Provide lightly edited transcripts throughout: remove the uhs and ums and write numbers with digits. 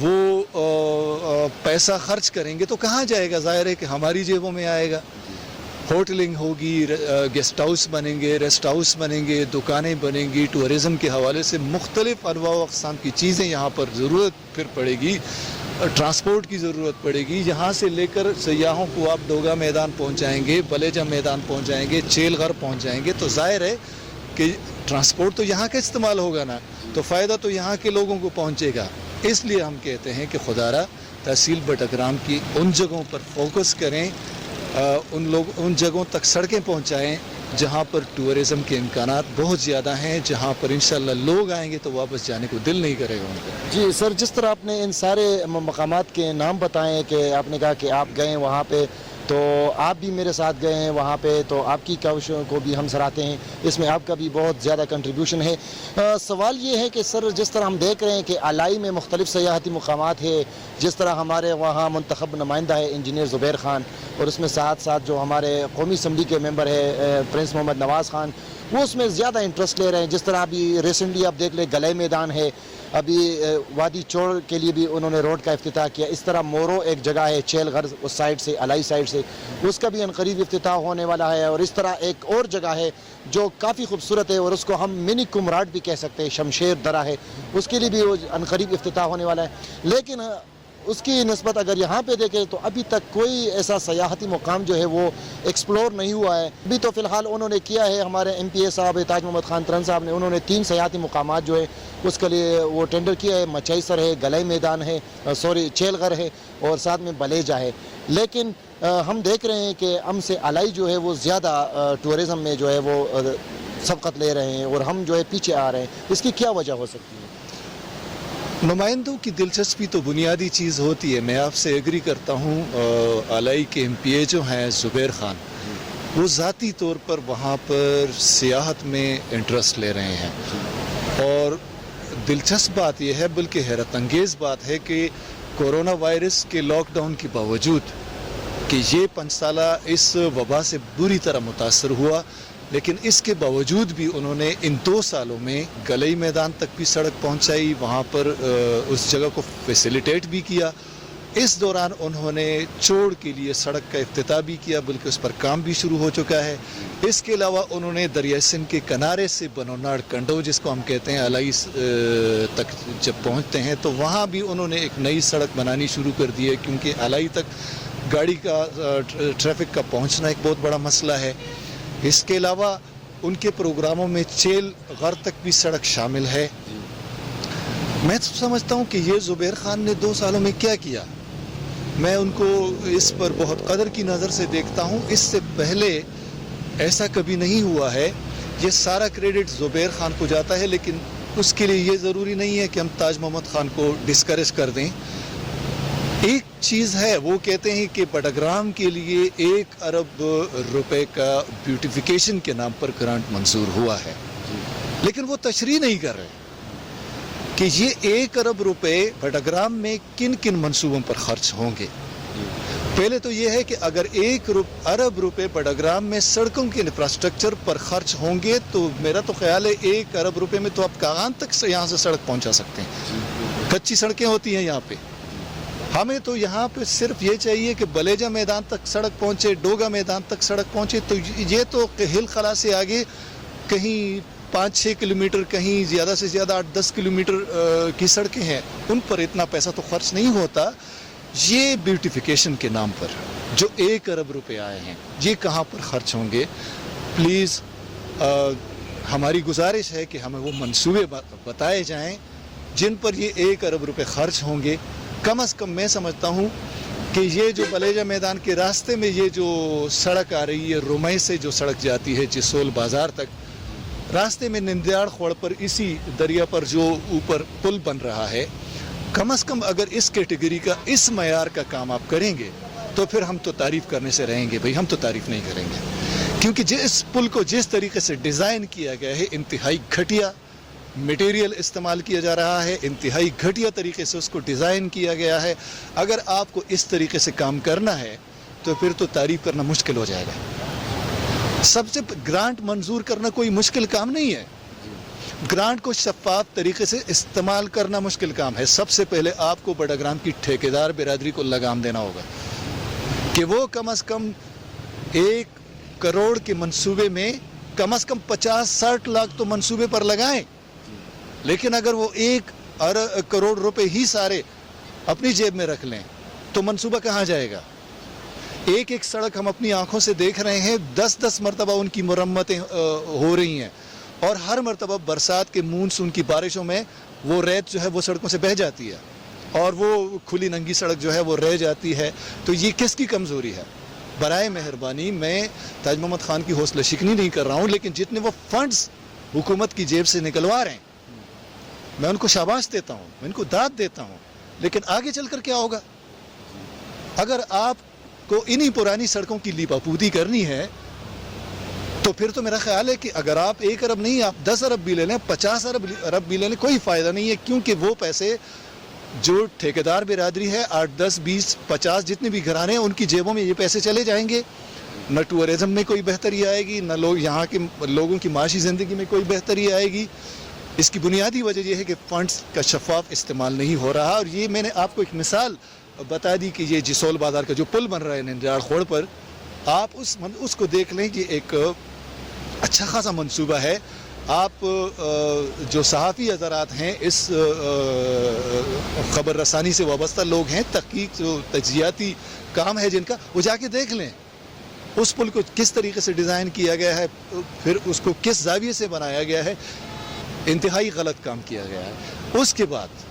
وہ پیسہ خرچ کریں گے تو کہاں جائے گا؟ ظاہر ہے کہ ہماری جیبوں میں آئے گا. ہوٹلنگ ہوگی، گیسٹ ہاؤس بنیں گے، ریسٹ ہاؤس بنیں گے، دکانیں بنیں گی، ٹورزم کے حوالے سے مختلف انواع و اقسام کی چیزیں یہاں پر ضرورت پھر پڑے گی. ٹرانسپورٹ کی ضرورت پڑے گی. یہاں سے لے کر سیاحوں کو آپ ڈوگا میدان پہنچائیں گے، بلیجا میدان پہنچائیں گے، چیل گھر پہنچائیں گے، تو ظاہر ہے کہ ٹرانسپورٹ تو یہاں کا استعمال ہوگا نا، تو فائدہ تو یہاں کے لوگوں کو پہنچے گا. اس لیے ہم کہتے ہیں کہ خدارہ تحصیل بٹگرام کی ان جگہوں پر فوکس کریں، ان جگہوں تک سڑکیں پہنچائیں جہاں پر ٹورزم کے امکانات بہت زیادہ ہیں، جہاں پر انشاءاللہ لوگ آئیں گے تو واپس جانے کو دل نہیں کرے گا ان کا. جی سر، جس طرح آپ نے ان سارے مقامات کے نام بتائے کہ آپ نے کہا کہ آپ گئے وہاں پہ، تو آپ بھی میرے ساتھ گئے ہیں وہاں پہ، تو آپ کی کوششوں کو بھی ہم سراہتے ہیں، اس میں آپ کا بھی بہت زیادہ کنٹریبیوشن ہے. سوال یہ ہے کہ سر، جس طرح ہم دیکھ رہے ہیں کہ الائی میں مختلف سیاحتی مقامات ہے، جس طرح ہمارے وہاں منتخب نمائندہ ہے انجینئر زبیر خان، اور اس میں ساتھ ساتھ جو ہمارے قومی اسمبلی کے ممبر ہے پرنس محمد نواز خان، وہ اس میں زیادہ انٹرسٹ لے رہے ہیں. جس طرح ابھی ریسنٹلی آپ دیکھ لیں گلے میدان ہے، ابھی وادی چور کے لیے بھی انہوں نے روڈ کا افتتاح کیا. اس طرح مورو ایک جگہ ہے چیل گھر اس سائڈ سے، الائی سائڈ سے، اس کا بھی عنقریب افتتاح ہونے والا ہے. اور اس طرح ایک اور جگہ ہے جو کافی خوبصورت ہے، اور اس کو ہم منی کمراٹ بھی کہہ سکتے ہیں، شمشیر درہ ہے، اس کے لیے بھی عنقریب افتتاح ہونے والا ہے. لیکن اس کی نسبت اگر یہاں پہ دیکھیں تو ابھی تک کوئی ایسا سیاحتی مقام جو ہے وہ ایکسپلور نہیں ہوا ہے. ابھی تو فی الحال انہوں نے کیا ہے، ہمارے ایم پی اے صاحب تاج محمد خان ترن صاحب نے، انہوں نے 3 سیاحتی مقامات جو ہے اس کے لیے وہ ٹینڈر کیا ہے. مچائی سر ہے، گلئی میدان ہے، چیل گھر ہے، اور ساتھ میں بلیجا ہے. لیکن ہم دیکھ رہے ہیں کہ ام سے الائی جو ہے وہ زیادہ ٹورزم میں جو ہے وہ سبقت لے رہے ہیں، اور ہم جو ہے پیچھے آ رہے ہیں. اس کی کیا وجہ ہو سکتی ہے؟ نمائندوں کی دلچسپی تو بنیادی چیز ہوتی ہے. میں آپ سے ایگری کرتا ہوں. الائی کے ایم پی اے جو ہیں زبیر خان، وہ ذاتی طور پر وہاں پر سیاحت میں انٹرسٹ لے رہے ہیں، اور دلچسپ بات یہ ہے، بلکہ حیرت انگیز بات ہے کہ کورونا وائرس کے لاک ڈاؤن کے باوجود کہ یہ 5 سالہ اس وبا سے بری طرح متاثر ہوا، لیکن اس کے باوجود بھی انہوں نے ان 2 سالوں میں گلئی میدان تک بھی سڑک پہنچائی، وہاں پر اس جگہ کو فیسیلیٹیٹ بھی کیا. اس دوران انہوں نے چوڑ کے لیے سڑک کا افتتاح بھی کیا، بلکہ اس پر کام بھی شروع ہو چکا ہے. اس کے علاوہ انہوں نے دریائے سندھ کے کنارے سے بنوناڑ کنڈو، جس کو ہم کہتے ہیں، الائی تک جب پہنچتے ہیں تو وہاں بھی انہوں نے ایک نئی سڑک بنانی شروع کر دی ہے، کیونکہ الائی تک گاڑی کا ٹریفک کا پہنچنا ایک بہت بڑا مسئلہ ہے. اس کے علاوہ ان کے پروگراموں میں چیل غر تک بھی سڑک شامل ہے. میں سمجھتا ہوں کہ یہ زبیر خان نے 2 سالوں میں کیا کیا. میں ان کو اس پر بہت قدر کی نظر سے دیکھتا ہوں. اس سے پہلے ایسا کبھی نہیں ہوا ہے. یہ سارا کریڈٹ زبیر خان کو جاتا ہے، لیکن اس کے لیے یہ ضروری نہیں ہے کہ ہم تاج محمد خان کو ڈسکریج کر دیں. ایک چیز ہے، وہ کہتے ہیں کہ بٹگرام کے لیے 1 ارب روپے کا بیوٹیفیکیشن کے نام پر گرانٹ منظور ہوا ہے، لیکن وہ تشریح نہیں کر رہے کہ یہ 1 ارب روپے بٹگرام میں کن کن منصوبوں پر خرچ ہوں گے. پہلے تو یہ ہے کہ اگر 1 ارب روپے بٹگرام میں سڑکوں کے انفراسٹرکچر پر خرچ ہوں گے تو میرا تو خیال ہے 1 ارب روپے میں تو آپ کاغان تک سے یہاں سے سڑک پہنچا سکتے ہیں. کچی سڑکیں ہوتی ہیں یہاں پہ. ہمیں تو یہاں پہ صرف یہ چاہیے کہ بلیجا میدان تک سڑک پہنچے، ڈوگا میدان تک سڑک پہنچے. تو یہ تو ہل خلا سے آگے کہیں 5-6 کلومیٹر، کہیں زیادہ سے زیادہ 8-10 کلومیٹر کی سڑکیں ہیں، ان پر اتنا پیسہ تو خرچ نہیں ہوتا. یہ بیوٹیفیکیشن کے نام پر جو 1 ارب روپے آئے ہیں، یہ کہاں پر خرچ ہوں گے؟ پلیز ہماری گزارش ہے کہ ہمیں وہ منصوبے بتائے جائیں جن پر یہ 1 ارب روپے خرچ ہوں گے. کم از کم میں سمجھتا ہوں کہ یہ جو بلیجا میدان کے راستے میں یہ جو سڑک آ رہی ہے، رومئی سے جو سڑک جاتی ہے جسول بازار تک، راستے میں نندیاڑ خوڑ پر اسی دریا پر جو اوپر پل بن رہا ہے، کم از کم اگر اس کیٹیگری کا، اس معیار کا کام آپ کریں گے تو پھر ہم تو تعریف کرنے سے رہیں گے. بھئی ہم تو تعریف نہیں کریں گے، کیونکہ جس پل کو جس طریقے سے ڈیزائن کیا گیا ہے، انتہائی گھٹیا میٹیریل استعمال کیا جا رہا ہے، انتہائی گھٹیا طریقے سے اس کو ڈیزائن کیا گیا ہے. اگر آپ کو اس طریقے سے کام کرنا ہے تو پھر تو تعریف کرنا مشکل ہو جائے گا. سب سے گرانٹ منظور کرنا کوئی مشکل کام نہیں ہے. گرانٹ کو شفاف طریقے سے استعمال کرنا مشکل کام ہے. سب سے پہلے آپ کو بڑگرام کی ٹھیکیدار برادری کو لگام دینا ہوگا کہ وہ کم از کم 1 کروڑ کے منصوبے میں کم از کم 50-60 لاکھ تو منصوبے پر لگائیں. لیکن اگر وہ 1 کروڑ روپے ہی سارے اپنی جیب میں رکھ لیں تو منصوبہ کہاں جائے گا؟ ایک سڑک ہم اپنی آنکھوں سے دیکھ رہے ہیں, 10 مرتبہ ان کی مرمتیں ہو رہی ہیں, اور ہر مرتبہ برسات کے مونسون کی بارشوں میں وہ ریت جو ہے وہ سڑکوں سے بہہ جاتی ہے اور وہ کھلی ننگی سڑک جو ہے وہ رہ جاتی ہے. تو یہ کس کی کمزوری ہے؟ برائے مہربانی میں تاج محمد خان کی حوصلہ شکنی نہیں کر رہا ہوں, لیکن جتنے وہ فنڈز حکومت کی جیب سے نکلوا رہے ہیں میں ان کو شاباش دیتا ہوں, میں ان کو داد دیتا ہوں, لیکن آگے چل کر کیا ہوگا؟ اگر آپ کو انہی پرانی سڑکوں کی لیپا پوتی کرنی ہے تو پھر تو میرا خیال ہے کہ اگر آپ 1 ارب نہیں, آپ 10 ارب بھی لے لیں, 50 ارب بھی لے لیں, کوئی فائدہ نہیں ہے, کیونکہ وہ پیسے جو ٹھیکیدار برادری ہے 8, 10, 20, 50 جتنے بھی گھرانے ہیں ان کی جیبوں میں یہ پیسے چلے جائیں گے. نہ ٹورزم میں کوئی بہتری آئے گی, نہ یہاں کے لوگوں کی معاشی زندگی میں کوئی بہتری آئے گی. اس کی بنیادی وجہ یہ ہے کہ فنڈز کا شفاف استعمال نہیں ہو رہا. اور یہ میں نے آپ کو ایک مثال بتا دی کہ یہ جسول بازار کا جو پل بن رہا ہے ننجاڑ خوڑ پر, آپ اس کو دیکھ لیں کہ ایک اچھا خاصا منصوبہ ہے. آپ جو صحافی حضرات ہیں, اس خبر رسانی سے وابستہ لوگ ہیں, تحقیق جو تجزیاتی کام ہے جن کا, وہ جا کے دیکھ لیں اس پل کو کس طریقے سے ڈیزائن کیا گیا ہے, پھر اس کو کس زاویے سے بنایا گیا ہے. انتہائی غلط کام کیا گیا ہے. اس کے بعد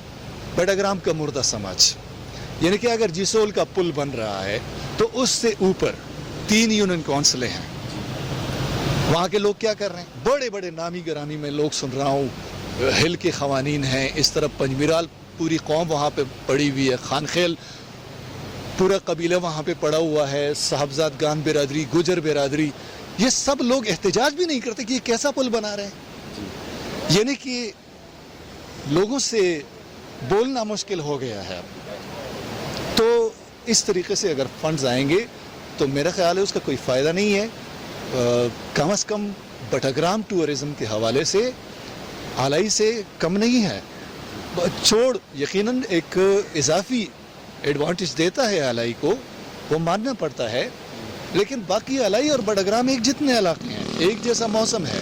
بڑگرام کا مردہ سماج, یعنی کہ اگر جسول کا پل بن رہا ہے تو اس سے اوپر 3 یونین کونسلیں ہیں. وہاں کے لوگ کیا کر رہے ہیں؟ بڑے بڑے نامی گرامی میں لوگ سن رہا ہوں, ہل کے قوانین ہیں, اس طرف پنجمیرال پوری قوم وہاں پہ پڑی ہوئی ہے, خانخیل پورا قبیلہ وہاں پہ پڑا ہوا ہے, صاحبزاد گان برادری, گجر برادری, یہ سب لوگ احتجاج بھی نہیں کرتے کہ یہ کیسا پل بنا رہے ہیں. یعنی کہ لوگوں سے بولنا مشکل ہو گیا ہے. تو اس طریقے سے اگر فنڈز آئیں گے تو میرا خیال ہے اس کا کوئی فائدہ نہیں ہے. کم از کم بٹگرام ٹورزم کے حوالے سے آلائی سے کم نہیں ہے. چھوڑ یقیناً ایک اضافی ایڈوانٹیج دیتا ہے آلائی کو, وہ ماننا پڑتا ہے, لیکن باقی آلائی اور بٹگرام ایک جتنے علاقے ہیں, ایک جیسا موسم ہے.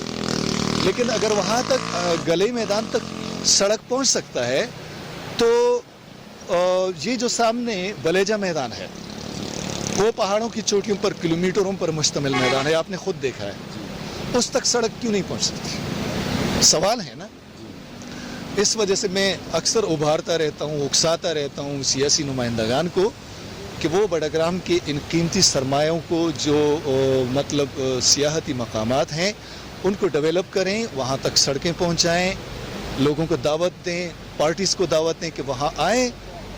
لیکن اگر وہاں تک گلے میدان تک سڑک پہنچ سکتا ہے تو یہ جو سامنے بلیجا میدان ہے وہ پہاڑوں کی چوٹیوں پر کلومیٹروں پر مشتمل میدان ہے, آپ نے خود دیکھا ہے, اس تک سڑک کیوں نہیں پہنچ سکتی؟ سوال ہے نا. اس وجہ سے میں اکثر ابھارتا رہتا ہوں, اکساتا رہتا ہوں سیاسی نمائندگان کو کہ وہ بڑگرام کے ان قیمتی سرمایوں کو جو مطلب سیاحتی مقامات ہیں ان کو ڈیولپ کریں, وہاں تک سڑکیں پہنچائیں, لوگوں کو دعوت دیں, پارٹیز کو دعوت دیں کہ وہاں آئیں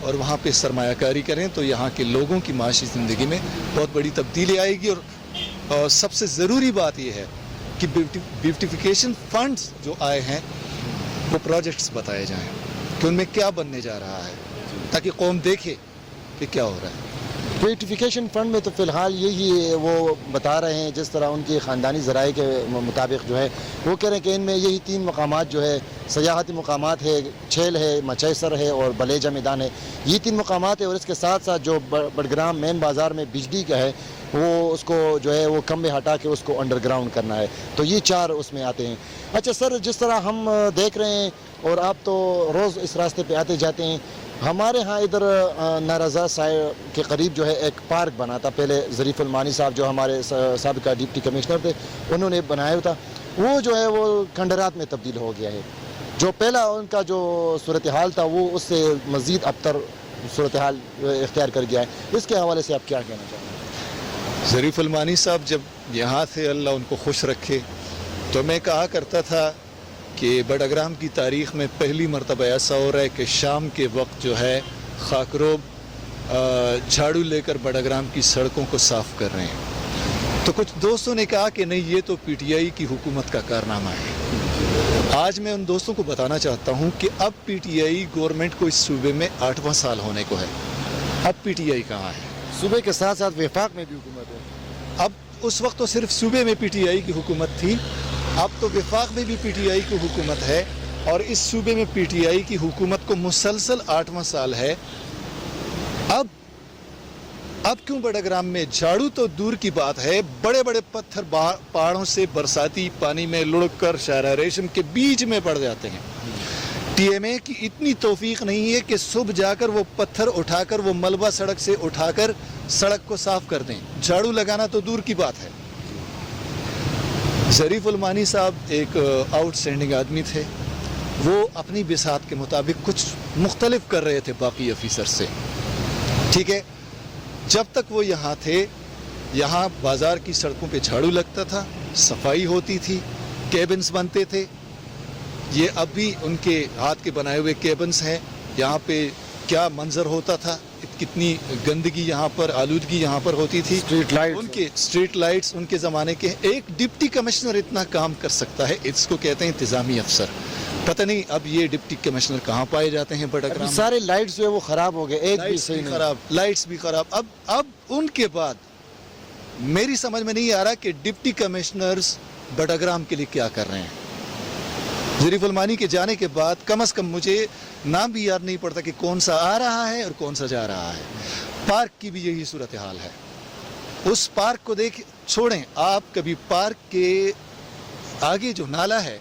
اور وہاں پہ سرمایہ کاری کریں. تو یہاں کے لوگوں کی معاشی زندگی میں بہت بڑی تبدیلی آئے گی. اور سب سے ضروری بات یہ ہے کہ بیوٹیفیکیشن فنڈز جو آئے ہیں وہ پروجیکٹس بتائے جائیں کہ ان میں کیا بننے جا رہا ہے, تاکہ قوم دیکھے کہ کیا ہو رہا ہے. بیوٹیفیکیشن فنڈ میں تو فی الحال یہی وہ بتا رہے ہیں, جس طرح ان کی خاندانی ذرائع کے مطابق جو ہے وہ کہہ رہے ہیں کہ ان میں یہی 3 مقامات جو ہے سیاحتی مقامات ہے, چھیل ہے, مچیسر ہے اور بلیجا میدان ہے, یہ 3 مقامات ہے. اور اس کے ساتھ ساتھ جو بڑگرام مین بازار میں بجلی کا ہے وہ اس کو جو ہے وہ کھمبے ہٹا کے اس کو انڈر گراؤنڈ کرنا ہے. تو یہ 4 اس میں آتے ہیں. اچھا سر, جس طرح ہم دیکھ رہے ہیں اور آپ تو روز اس راستے پہ آتے جاتے ہیں, ہمارے ہاں ادھر نارضا کے قریب جو ہے ایک پارک بنا تھا پہلے, ظریف المانی صاحب جو ہمارے سابقہ ڈپٹی کمشنر تھے انہوں نے بنایا تھا. وہ جو ہے وہ کھنڈرات میں تبدیل ہو گیا ہے. جو پہلا ان کا جو صورتحال تھا وہ اس سے مزید ابتر صورتحال اختیار کر گیا ہے. اس کے حوالے سے آپ کیا کہنا چاہیں گے؟ ظریف المانی صاحب جب یہاں تھے, اللہ ان کو خوش رکھے, تو میں کہا کرتا تھا کہ بڑگرام کی تاریخ میں پہلی مرتبہ ایسا ہو رہا ہے کہ شام کے وقت جو ہے خاکروب جھاڑو لے کر بڑگرام کی سڑکوں کو صاف کر رہے ہیں. تو کچھ دوستوں نے کہا کہ نہیں, یہ تو پی ٹی آئی کی حکومت کا کارنامہ ہے. آج میں ان دوستوں کو بتانا چاہتا ہوں کہ اب پی ٹی آئی گورنمنٹ کو اس صوبے میں 8واں سال ہونے کو ہے. اب پی ٹی آئی کہاں ہے؟ صوبے کے ساتھ ساتھ وفاق میں بھی حکومت ہے. اب اس وقت تو صرف صوبے میں پی ٹی آئی کی حکومت تھی, اب تو وفاق میں بھی پی ٹی آئی کی حکومت ہے اور اس صوبے میں پی ٹی آئی کی حکومت کو مسلسل 8واں سال ہے. اب کیوں بڑگرام میں جھاڑو تو دور کی بات ہے, بڑے بڑے پتھر پہاڑوں سے برساتی پانی میں لڑک کر شاہراہ ریشم کے بیچ میں پڑ جاتے ہیں. ٹی ایم اے کی اتنی توفیق نہیں ہے کہ صبح جا کر وہ پتھر اٹھا کر وہ ملبہ سڑک سے اٹھا کر سڑک کو صاف کر دیں. جھاڑو لگانا تو دور کی بات ہے. ظریف المانی صاحب ایک آؤٹ اسٹینڈنگ آدمی تھے, وہ اپنی بساط کے مطابق کچھ مختلف کر رہے تھے باقی افیسر سے. ٹھیک ہے, جب تک وہ یہاں تھے, یہاں بازار کی سڑکوں پہ جھاڑو لگتا تھا, صفائی ہوتی تھی, کیبنز بنتے تھے. یہ اب بھی ان کے ہاتھ کے بنائے ہوئے کیبنز ہیں. یہاں پہ کیا منظر ہوتا تھا, کتنی گندگی یہاں پر, آلودگی یہاں پر ہوتی تھی. ان کے اسٹریٹ لائٹس ان کے زمانے کے. ایک ڈپٹی کمشنر اتنا کام کر سکتا ہے, اس کو کہتے ہیں انتظامی افسر. پتہ نہیں اب یہ ڈپٹی کمشنر کہاں پائے جاتے ہیں بڑگرام. سارے لائٹس جو ہے وہ خراب ہو گئے, ایک بھی صحیح نہیں. خراب, لائٹس بھی خراب. اب ان کے بعد میری سمجھ میں نہیں آ رہا کہ ڈپٹی کمشنرز بڑگرام کے لیے کیا کر رہے ہیں. ظریف المانی کے جانے کے بعد کم از کم مجھے نام بھی یاد نہیں پڑتا کہ کون سا آ رہا ہے اور کون سا جا رہا ہے. پارک کی بھی یہی صورتحال ہے. اس پارک کو دیکھ چھوڑیں, آپ کبھی پارک کے آگے جو نالا ہے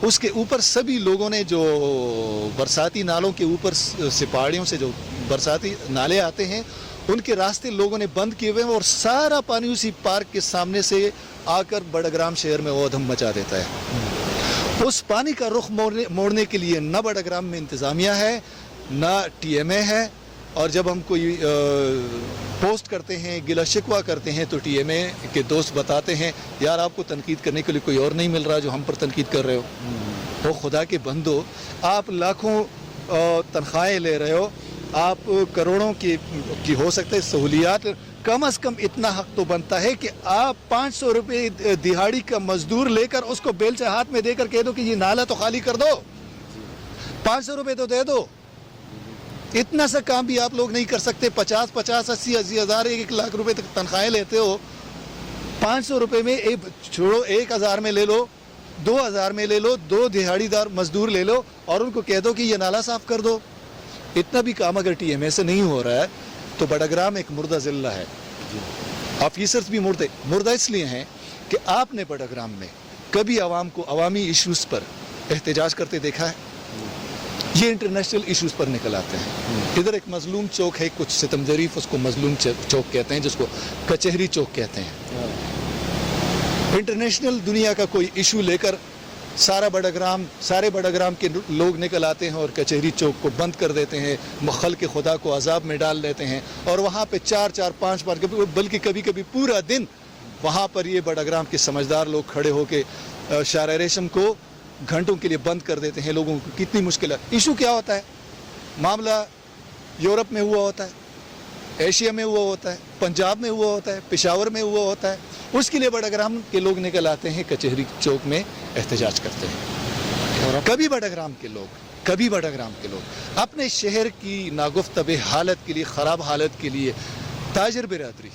اس کے اوپر سبھی لوگوں نے, جو برساتی نالوں کے اوپر سے پہاڑیوں سے جو برساتی نالے آتے ہیں, ان کے راستے لوگوں نے بند کیے ہوئے ہیں, اور سارا پانی اسی پارک کے سامنے سے آ کر بڑگرام شہر میں اودھم مچا دیتا ہے. اس پانی کا رخ موڑنے کے لیے نہ بڑگرام میں انتظامیہ ہے, نہ ٹی ایم اے ہے. اور جب ہم کوئی پوسٹ کرتے ہیں, گلہ شکوہ کرتے ہیں, تو ٹی ایم اے کے دوست بتاتے ہیں یار آپ کو تنقید کرنے کے لیے کوئی اور نہیں مل رہا جو ہم پر تنقید کر رہے ہو. خدا کے بندو, آپ لاکھوں تنخواہیں لے رہے ہو, آپ کروڑوں کی ہو سکتے سہولیات, کم از کم اتنا حق تو بنتا ہے کہ آپ 500 روپے دہاڑی کا مزدور لے کر اس کو بیلچہ ہاتھ میں دے کر کہہ دو کہ یہ نالا تو خالی کر دو, 500 روپے تو دے دو. اتنا سا کام بھی آپ لوگ نہیں کر سکتے. 50 80 ہزار 1 لاکھ روپے تک تنخواہیں لیتے ہو. 500 روپے میں چھوڑو, 1000 میں لے لو, 2000 میں لے لو, 2 دہاڑی دار مزدور لے لو اور ان کو کہہ دو کہ یہ نالا صاف کر دو. اتنا بھی کام اگر ٹی ایم اے سے نہیں ہو رہا ہے تو بڑگرام ایک مردہ ضلع ہے. آفیسرز بھی مردہ اس لیے ہیں کہ آپ نے بڑگرام میں کبھی عوام کو عوامی ایشوز پر احتجاج کرتے دیکھا ہے؟ یہ انٹرنیشنل ایشوز پر نکل آتے ہیں. ادھر ایک مظلوم چوک ہے, کچھ ستم ظریف اس کو مظلوم چوک کہتے ہیں, جس کو کچہری چوک کہتے ہیں. انٹرنیشنل دنیا کا کوئی ایشو لے کر سارے بڑگرام کے لوگ نکل آتے ہیں اور کچہری چوک کو بند کر دیتے ہیں, خلق خدا کو عذاب میں ڈال دیتے ہیں, اور وہاں پہ 4-5 بلکہ کبھی کبھی پورا دن وہاں پر یہ بڑگرام کے سمجھدار لوگ کھڑے ہو کے شاہراہ ریشم کو گھنٹوں کے لیے بند کر دیتے ہیں. لوگوں کو کتنی مشکل ہے. ایشو کیا ہوتا ہے؟ معاملہ یورپ میں ہوا ہوتا ہے, ایشیا میں ہوا ہوتا ہے, پنجاب میں ہوا ہوتا ہے, پشاور میں ہوا ہوتا ہے. اس کے لیے بڑگرام کے لوگ نکل آتے ہیں, کچہری چوک میں احتجاج کرتے ہیں. کبھی بڑگرام کے لوگ اپنے شہر کی ناگفتہ حالت کے لیے, خراب حالت کے لیے, تاجر برادری,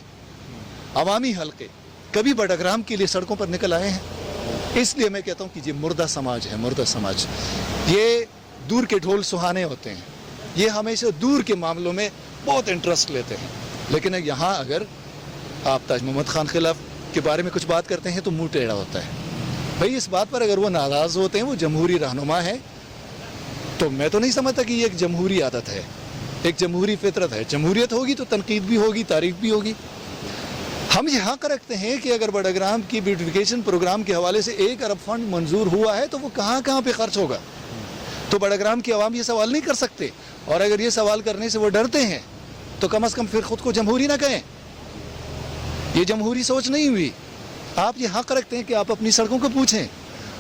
عوامی حلقے کبھی بڑگرام کے لیے سڑکوں پر نکل آئے ہیں. اس لیے میں کہتا ہوں کہ یہ مردہ سماج ہے. مردہ سماج, یہ دور کے ڈھول سہانے ہوتے ہیں, یہ ہمیشہ دور کے معاملوں میں بہت انٹرسٹ لیتے ہیں. لیکن یہاں اگر آپ تاج محمد خان خلاف کے بارے میں کچھ بات کرتے ہیں تو منہ ٹیڑھا ہوتا ہے. بھائی اس بات پر اگر وہ ناراض ہوتے ہیں, وہ جمہوری رہنما ہے, تو میں تو نہیں سمجھتا کہ یہ ایک جمہوری عادت ہے, ایک جمہوری فطرت ہے. جمہوریت ہوگی تو تنقید بھی ہوگی, تعریف بھی ہوگی. ہم یہ حق رکھتے ہیں کہ اگر بڑگرام کی بیوٹیفیکیشن پروگرام کے حوالے سے 1 ارب فنڈ منظور ہوا ہے تو وہ کہاں پہ خرچ ہوگا. تو بڑگرام کی عوام یہ سوال نہیں کر سکتے, اور اگر یہ سوال کرنے سے وہ ڈرتے ہیں تو کم از کم پھر خود کو جمہوری نہ کہیں. یہ جمہوری سوچ نہیں ہوئی. آپ یہ حق رکھتے ہیں کہ آپ اپنی سڑکوں کو پوچھیں,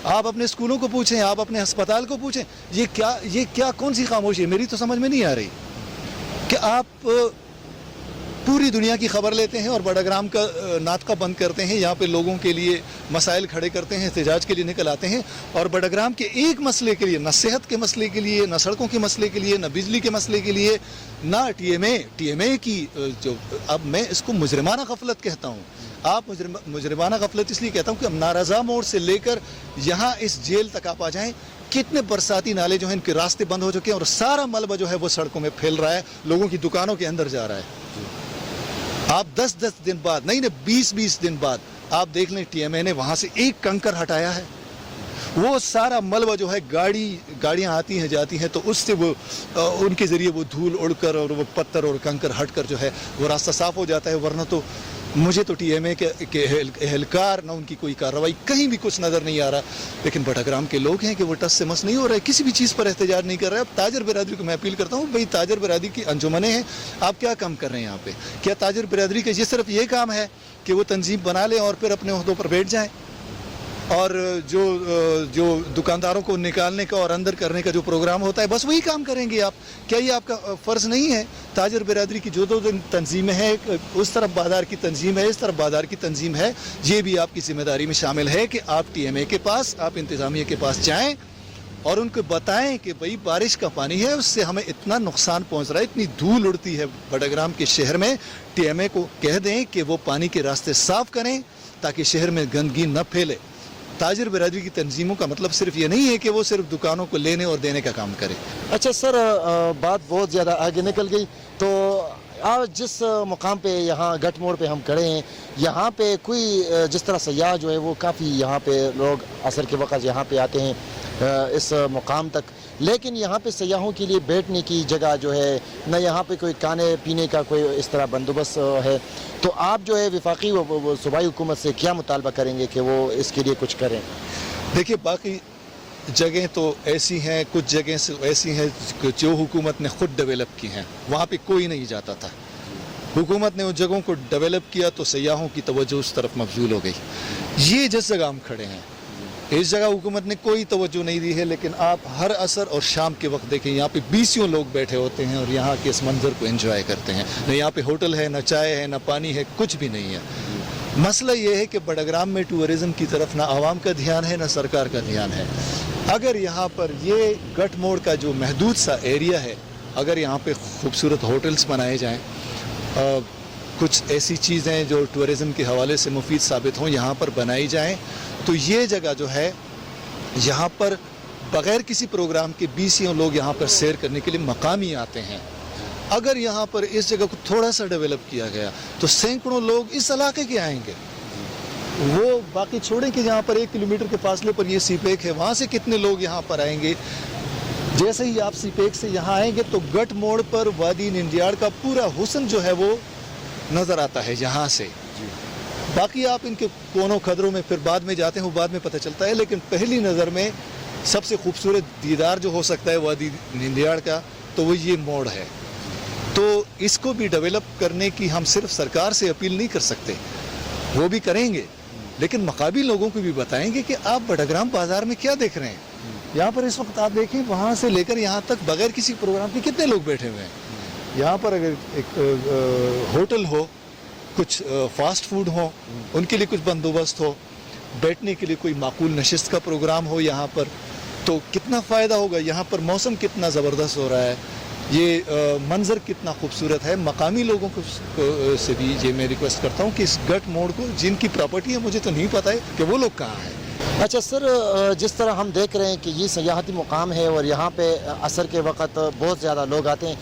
آپ اپنے اسکولوں کو پوچھیں, آپ اپنے ہسپتال کو پوچھیں. یہ کیا کون سی خاموشی ہے؟ میری تو سمجھ میں نہیں آ رہی کہ آپ پوری دنیا کی خبر لیتے ہیں اور بڑگرام کا ناطقہ بند کرتے ہیں, یہاں پہ لوگوں کے لیے مسائل کھڑے کرتے ہیں, احتجاج کے لیے نکل آتے ہیں, اور بڑگرام کے ایک مسئلے کے لیے, نہ صحت کے مسئلے کے لیے, نہ سڑکوں کے مسئلے کے لیے, نہ بجلی کے مسئلے کے لیے, نہ ٹی ایم اے کی جو, اب میں اس کو مجرمانہ غفلت کہتا ہوں. آپ مجرمانہ غفلت اس لیے کہتا ہوں کہ نارضا موڑ سے لے کر یہاں اس جیل تک آپ آ جائیں، کتنے برساتی نالے جو ہیں ان کے راستے بند ہو چکے ہیں اور سارا ملبہ جو ہے وہ سڑکوں میں پھیل رہا ہے، لوگوں کی دکانوں کے اندر جا رہا ہے۔ آپ 10 دن بعد نہیں 20 دن بعد آپ دیکھ لیں ٹی ایم اے نے وہاں سے ایک کنکر ہٹایا ہے، وہ سارا ملبہ جو ہے گاڑیاں آتی ہیں جاتی ہیں تو اس سے وہ ان کے ذریعے وہ دھول اڑ کر اور وہ پتھر اور کنکر ہٹ کر جو ہے وہ راستہ صاف ہو جاتا ہے، ورنہ تو مجھے تو ٹی ایم اے کے اہلکار نہ ان کی کوئی کارروائی کہیں بھی کچھ نظر نہیں آ رہا۔ لیکن بٹاگرام کے لوگ ہیں کہ وہ ٹس سے مس نہیں ہو رہے، کسی بھی چیز پر احتجاج نہیں کر رہے۔ اب تاجر برادری کو میں اپیل کرتا ہوں، بھئی تاجر برادری کی انجمنیں ہیں، آپ کیا کام کر رہے ہیں یہاں پہ؟ کیا تاجر برادری کا یہ صرف یہ کام ہے کہ وہ تنظیم بنا لیں اور پھر اپنے عہدوں پر بیٹھ جائیں، اور جو دکانداروں کو نکالنے کا اور اندر کرنے کا جو پروگرام ہوتا ہے بس وہی کام کریں گے آپ؟ کیا یہ آپ کا فرض نہیں ہے؟ تاجر برادری کی جو 2 تنظیمیں ہیں، اس طرف بازار کی تنظیم ہے، اس طرف بازار کی تنظیم ہے، یہ بھی آپ کی ذمہ داری میں شامل ہے کہ آپ ٹی ایم اے کے پاس، آپ انتظامیہ کے پاس جائیں اور ان کو بتائیں کہ بھئی بارش کا پانی ہے، اس سے ہمیں اتنا نقصان پہنچ رہا ہے، اتنی دھول اڑتی ہے بٹاگرام کے شہر میں، ٹی ایم اے کو کہہ دیں کہ وہ پانی کے راستے صاف کریں تاکہ شہر میں گندگی نہ پھیلے۔ تاجر برادری کی تنظیموں کا مطلب صرف یہ نہیں ہے کہ وہ صرف دکانوں کو لینے اور دینے کا کام کرے۔ اچھا سر، بات بہت زیادہ آگے نکل گئی، تو آج جس مقام پہ یہاں گٹ موڑ پہ ہم کھڑے ہیں، یہاں پہ کوئی جس طرح سیاح جو ہے وہ کافی یہاں پہ لوگ عصر کے وقت یہاں پہ آتے ہیں اس مقام تک، لیکن یہاں پہ سیاحوں کے لیے بیٹھنے کی جگہ جو ہے نہ، یہاں پہ کوئی کھانے پینے کا کوئی اس طرح بندوبست ہے، تو آپ جو ہے وفاقی و صوبائی حکومت سے کیا مطالبہ کریں گے کہ وہ اس کے لیے کچھ کریں؟ دیکھیے باقی جگہیں تو ایسی ہیں، کچھ جگہیں ایسی ہیں جو حکومت نے خود ڈیولپ کی ہیں، وہاں پہ کوئی نہیں جاتا تھا، حکومت نے ان جگہوں کو ڈیولپ کیا تو سیاحوں کی توجہ اس طرف مبذول ہو گئی۔ یہ جس جگہ ہم کھڑے ہیں اس جگہ حکومت نے کوئی توجہ نہیں دی ہے، لیکن آپ ہر عصر اور شام کے وقت دیکھیں یہاں پہ 20 لوگ بیٹھے ہوتے ہیں اور یہاں کے اس منظر کو انجوائے کرتے ہیں، نہ یہاں پہ ہوٹل ہے، نہ چائے ہے، نہ پانی ہے، کچھ بھی نہیں ہے۔ مسئلہ یہ ہے کہ بٹاگرام میں ٹورزم کی طرف نہ عوام کا دھیان ہے نہ سرکار کا دھیان ہے۔ اگر یہاں پر یہ گٹ موڑ کا جو محدود سا ایریا ہے، اگر یہاں پہ خوبصورت ہوٹلز بنائے جائیں، کچھ ایسی چیزیں جو ٹورزم کے حوالے سے مفید ثابت ہوں یہاں پر بنائی جائیں، تو یہ جگہ جو ہے یہاں پر بغیر کسی پروگرام کے 20 لوگ یہاں پر سیر کرنے کے لیے مقامی آتے ہیں۔ اگر یہاں پر اس جگہ کو تھوڑا سا ڈیولپ کیا گیا تو سینکڑوں لوگ اس علاقے کے آئیں گے۔ وہ باقی چھوڑیں کہ یہاں پر 1 کلومیٹر کے فاصلے پر یہ سی پیک ہے، وہاں سے کتنے لوگ یہاں پر آئیں گے۔ جیسے ہی آپ سی پیک سے یہاں آئیں گے تو گٹ موڑ پر وادی ننجیاڑ کا پورا حسن جو ہے وہ نظر آتا ہے یہاں سے۔ باقی آپ ان کے کونوں خدروں میں پھر بعد میں جاتے ہیں، وہ بعد میں پتہ چلتا ہے، لیکن پہلی نظر میں سب سے خوبصورت دیدار جو ہو سکتا ہے وادی ننجیاڑ کا تو وہ یہ موڑ ہے۔ تو اس کو بھی ڈیولپ کرنے کی ہم صرف سرکار سے اپیل نہیں کر سکتے، وہ بھی کریں گے، لیکن مقامی لوگوں کو بھی بتائیں گے کہ آپ بٹاگرام بازار میں کیا دیکھ رہے ہیں۔ یہاں پر اس وقت آپ دیکھیں وہاں سے لے کر یہاں تک بغیر کسی پروگرام کے کتنے لوگ بیٹھے ہوئے ہیں۔ یہاں پر اگر ایک ہوٹل ہو، کچھ فاسٹ فوڈ ہو، ان کے لیے کچھ بندوبست ہو، بیٹھنے کے لیے کوئی معقول نشست کا پروگرام ہو یہاں پر، تو کتنا فائدہ ہوگا۔ یہاں پر موسم کتنا زبردست ہو رہا ہے، یہ منظر کتنا خوبصورت ہے۔ مقامی لوگوں کو سے بھی یہ میں ریکویسٹ کرتا ہوں کہ اس گٹ موڑ کو، جن کی پراپرٹی ہے مجھے تو نہیں پتہ ہے کہ وہ لوگ کہاں ہیں۔ اچھا سر، جس طرح ہم دیکھ رہے ہیں کہ یہ سیاحتی مقام ہے اور یہاں پہ عصر کے وقت بہت زیادہ لوگ آتے ہیں،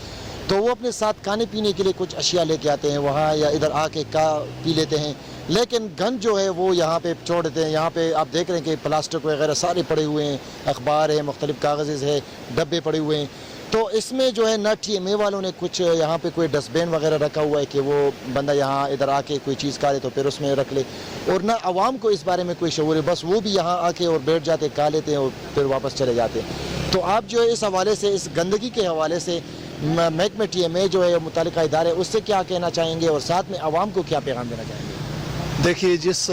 تو وہ اپنے ساتھ کھانے پینے کے لیے کچھ اشیاء لے کے آتے ہیں وہاں، یا ادھر آ کے پی لیتے ہیں، لیکن گند جو ہے وہ یہاں پہ چھوڑ دیتے ہیں۔ یہاں پہ آپ دیکھ رہے ہیں کہ پلاسٹک وغیرہ سارے پڑے ہوئے ہیں، اخبار ہے، مختلف کاغذ ہے، ڈبے پڑے ہوئے ہیں، تو اس میں جو ہے نہ ٹی ایم اے والوں نے کچھ یہاں پہ کوئی ڈسٹ بین وغیرہ رکھا ہوا ہے کہ وہ بندہ یہاں ادھر آ کے کوئی چیز کھا لے تو پھر اس میں رکھ لے، اور نہ عوام کو اس بارے میں کوئی شعور ہے، بس وہ بھی یہاں آ کے اور بیٹھ جاتے، کھا لیتے ہیں اور پھر واپس چلے جاتے ہیں۔ تو آپ جو ہے اس حوالے سے، اس گندگی کے حوالے سے محکمہ ٹی ایم اے جو ہے متعلقہ ادارے، اس سے کیا کہنا چاہیں گے اور ساتھ میں عوام کو کیا پیغام دینا چاہیں گے؟ دیکھیے، جس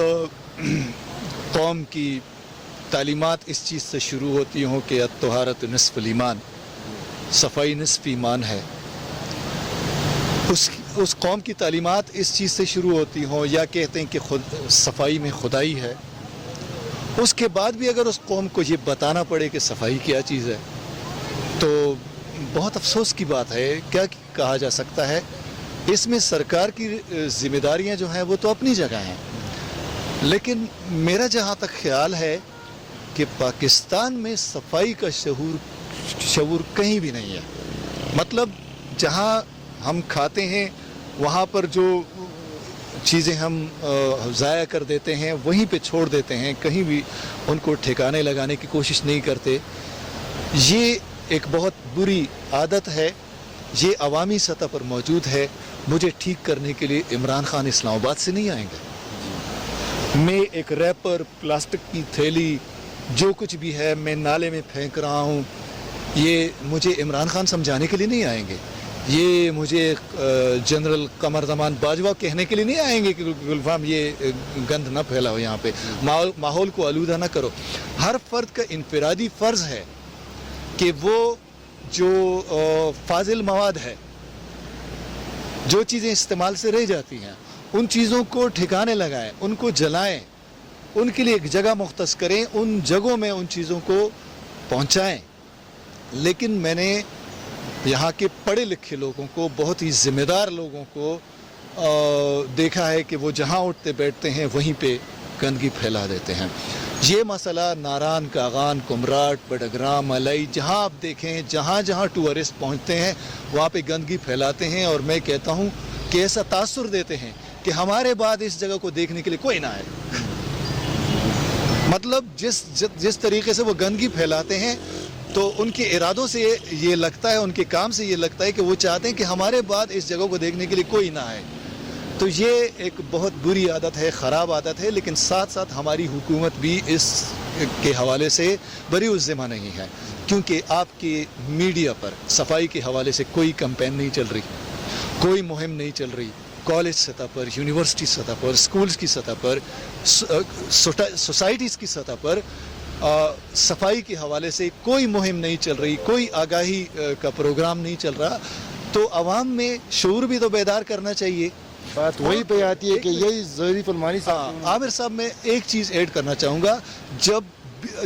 قوم کی تعلیمات اس چیز سے شروع ہوتی ہوں کہ الطہارۃ نصف الایمان، صفائی نصف ایمان ہے، اس قوم کی تعلیمات اس چیز سے شروع ہوتی ہوں یا کہتے ہیں کہ صفائی میں خدائی ہے، اس کے بعد بھی اگر اس قوم کو یہ بتانا پڑے کہ صفائی کیا چیز ہے تو بہت افسوس کی بات ہے۔ کیا کہا جا سکتا ہے، اس میں سرکار کی ذمہ داریاں جو ہیں وہ تو اپنی جگہ ہیں، لیکن میرا جہاں تک خیال ہے کہ پاکستان میں صفائی کا شعور کہیں بھی نہیں ہے. مطلب جہاں ہم کھاتے ہیں وہاں پر جو چیزیں ہم ضائع کر دیتے ہیں وہیں پہ چھوڑ دیتے ہیں, کہیں بھی ان کو ٹھکانے لگانے کی کوشش نہیں کرتے. یہ ایک بہت بری عادت ہے, یہ عوامی سطح پر موجود ہے. مجھے ٹھیک کرنے کے لیے عمران خان اسلام آباد سے نہیں آئیں گے. میں ایک ریپر, پلاسٹک کی تھیلی, جو کچھ بھی ہے میں نالے میں پھینک رہا ہوں, یہ مجھے عمران خان سمجھانے کے لیے نہیں آئیں گے. یہ مجھے جنرل قمر زمان باجوہ کہنے کے لیے نہیں آئیں گے کہ گلفام یہ گند نہ پھیلاؤ, یہاں پہ ماحول کو آلودہ نہ کرو. ہر فرد کا انفرادی فرض ہے کہ وہ جو فاضل مواد ہے, جو چیزیں استعمال سے رہ جاتی ہیں, ان چیزوں کو ٹھکانے لگائیں, ان کو جلائیں, ان کے لیے ایک جگہ مختص کریں, ان جگہوں میں ان چیزوں کو پہنچائیں. لیکن میں نے یہاں کے پڑھے لکھے لوگوں کو, بہت ہی ذمہ دار لوگوں کو دیکھا ہے کہ وہ جہاں اٹھتے بیٹھتے ہیں وہیں پہ گندگی پھیلا دیتے ہیں. یہ مسئلہ ناران, کاغان, کمراٹ, بڈگرام, الائی, جہاں آپ دیکھیں, جہاں جہاں ٹورسٹ پہنچتے ہیں وہاں پہ گندگی پھیلاتے ہیں. اور میں کہتا ہوں کہ ایسا تاثر دیتے ہیں کہ ہمارے بعد اس جگہ کو دیکھنے کے لیے کوئی نہ آئے. مطلب جس طریقے سے وہ گندگی پھیلاتے ہیں تو ان کے ارادوں سے یہ لگتا ہے, ان کے کام سے یہ لگتا ہے کہ وہ چاہتے ہیں کہ ہمارے بعد اس جگہ کو دیکھنے کے لیے کوئی نہ آئے. تو یہ ایک بہت بری عادت ہے, خراب عادت ہے. لیکن ساتھ ساتھ ہماری حکومت بھی اس کے حوالے سے بری الذمہ نہیں ہے, کیونکہ آپ کے میڈیا پر صفائی کے حوالے سے کوئی کمپین نہیں چل رہی, کوئی مہم نہیں چل رہی. کالج سطح پر, یونیورسٹی سطح پر, اسکولز کی سطح پر, سوسائٹیز کی سطح پر صفائی کے حوالے سے کوئی مہم نہیں چل رہی, کوئی آگاہی کا پروگرام نہیں چل رہا. تو عوام میں شعور بھی تو بیدار کرنا چاہیے. بات وہی پہ آتی ہے کہ یہی ظریف المانی صاحب. عامر صاحب, میں ایک چیز ایڈ کرنا چاہوں گا.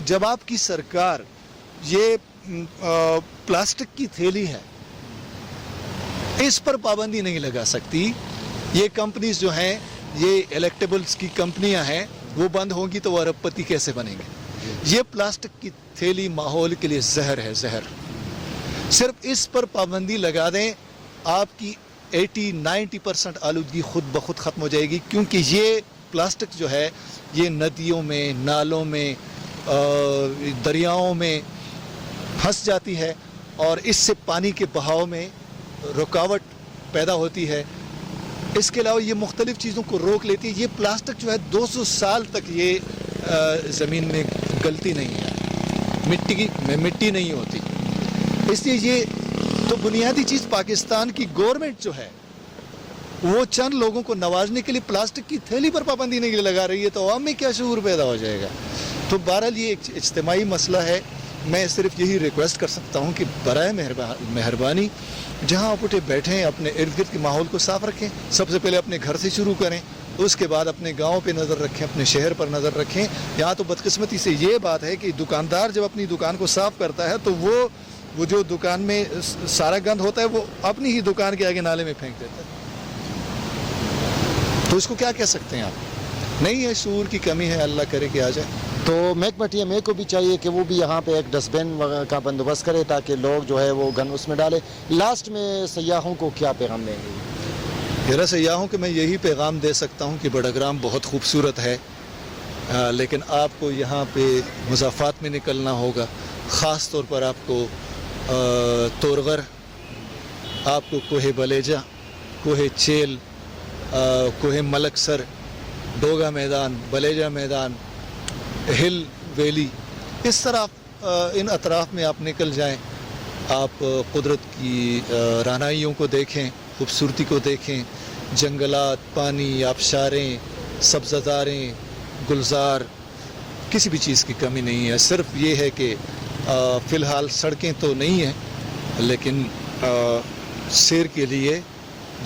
جب آپ کی سرکار یہ پلاسٹک کی تھیلی ہے اس پر پابندی نہیں لگا سکتی, یہ کمپنیز جو ہیں, یہ الیکٹیبلز کی کمپنیاں ہیں, وہ بند ہوں گی تو وہ ارب پتی کیسے بنیں گے؟ یہ پلاسٹک کی تھیلی ماحول کے لیے زہر ہے, زہر. صرف اس پر پابندی لگا دیں, آپ کی 80-90% آلودگی خود بخود ختم ہو جائے گی. کیونکہ یہ پلاسٹک جو ہے یہ ندیوں میں, نالوں میں, دریاؤں میں پھنس جاتی ہے اور اس سے پانی کے بہاؤ میں رکاوٹ پیدا ہوتی ہے. اس کے علاوہ یہ مختلف چیزوں کو روک لیتی ہے. یہ پلاسٹک جو ہے 200 سال تک یہ زمین میں گلتی نہیں ہے, مٹی نہیں ہوتی. اس لیے یہ تو بنیادی چیز پاکستان کی گورنمنٹ جو ہے وہ چند لوگوں کو نوازنے کے لیے پلاسٹک کی تھیلی پر پابندی نہیں لگا رہی ہے, تو عوام میں کیا شعور پیدا ہو جائے گا؟ تو بہرحال یہ ایک اجتماعی مسئلہ ہے. میں صرف یہی ریکویسٹ کر سکتا ہوں کہ برائے مہربانی جہاں آپ اٹھے بیٹھیں اپنے ارد گرد کے ماحول کو صاف رکھیں. سب سے پہلے اپنے گھر سے شروع کریں, اس کے بعد اپنے گاؤں پہ نظر رکھیں, اپنے شہر پر نظر رکھیں. یہاں تو بدقسمتی سے یہ بات ہے کہ دکاندار جب اپنی دکان کو صاف کرتا ہے تو وہ جو دکان میں سارا گند ہوتا ہے وہ اپنی ہی دکان کے آگے نالے میں پھینک دیتا ہے. تو اس کو کیا کہہ سکتے ہیں آپ؟ نہیں ہے, شعور کی کمی ہے, اللہ کرے کہ آ جائے. تو محکمہ ٹی ایم اے کو بھی چاہیے کہ وہ بھی یہاں پہ ایک ڈسٹ بن کا بندوبست کرے تاکہ لوگ جو ہے وہ گند اس میں ڈالے. لاسٹ میں سیاحوں کو کیا پیغام دیں گے؟ میرا سیاحوں کو میں یہی پیغام دے سکتا ہوں کہ بڈگرام بہت خوبصورت ہے, لیکن آپ کو یہاں پہ مضافات میں نکلنا ہوگا. خاص طور پر آپ کو تورغر, آپ کو کوہ بلیجا, کوہ چیل, کوہ ملک سر, ڈوگا میدان, بلیجا میدان, ہل ویلی, اس طرح ان اطراف میں آپ نکل جائیں. آپ قدرت کی رانائیوں کو دیکھیں, خوبصورتی کو دیکھیں, جنگلات, پانی, آبشاریں, سبززاریں, گلزار, کسی بھی چیز کی کمی نہیں ہے. صرف یہ ہے کہ فی الحال سڑکیں تو نہیں ہیں, لیکن سیر کے لیے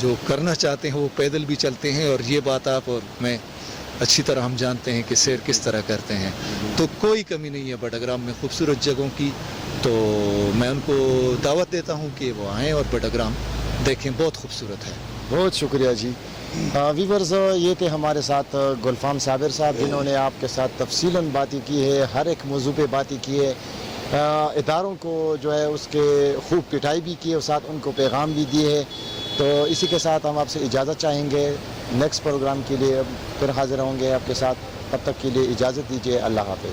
جو کرنا چاہتے ہیں وہ پیدل بھی چلتے ہیں. اور یہ بات آپ اور میں اچھی طرح ہم جانتے ہیں کہ سیر کس طرح کرتے ہیں. تو کوئی کمی نہیں ہے بڈگرام میں خوبصورت جگہوں کی. تو میں ان کو دعوت دیتا ہوں کہ وہ آئیں اور بڈگرام دیکھیں, بہت خوبصورت ہے. بہت شکریہ جی. ویورز یہ تھے ہمارے ساتھ گلفام صابر صاحب، جنہوں نے آپ کے ساتھ تفصیلاً باتیں کی ہے، ہر ایک موضوع پہ باتیں کی ہے، اداروں کو جو ہے اس کے خوب پٹائی بھی کی ہے اور ساتھ ان کو پیغام بھی دیے ہے۔ تو اسی کے ساتھ ہم آپ سے اجازت چاہیں گے، نیکسٹ پروگرام کے لیے پھر حاضر ہوں گے آپ کے ساتھ، تب تک کے لیے اجازت دیجیے، اللہ حافظ۔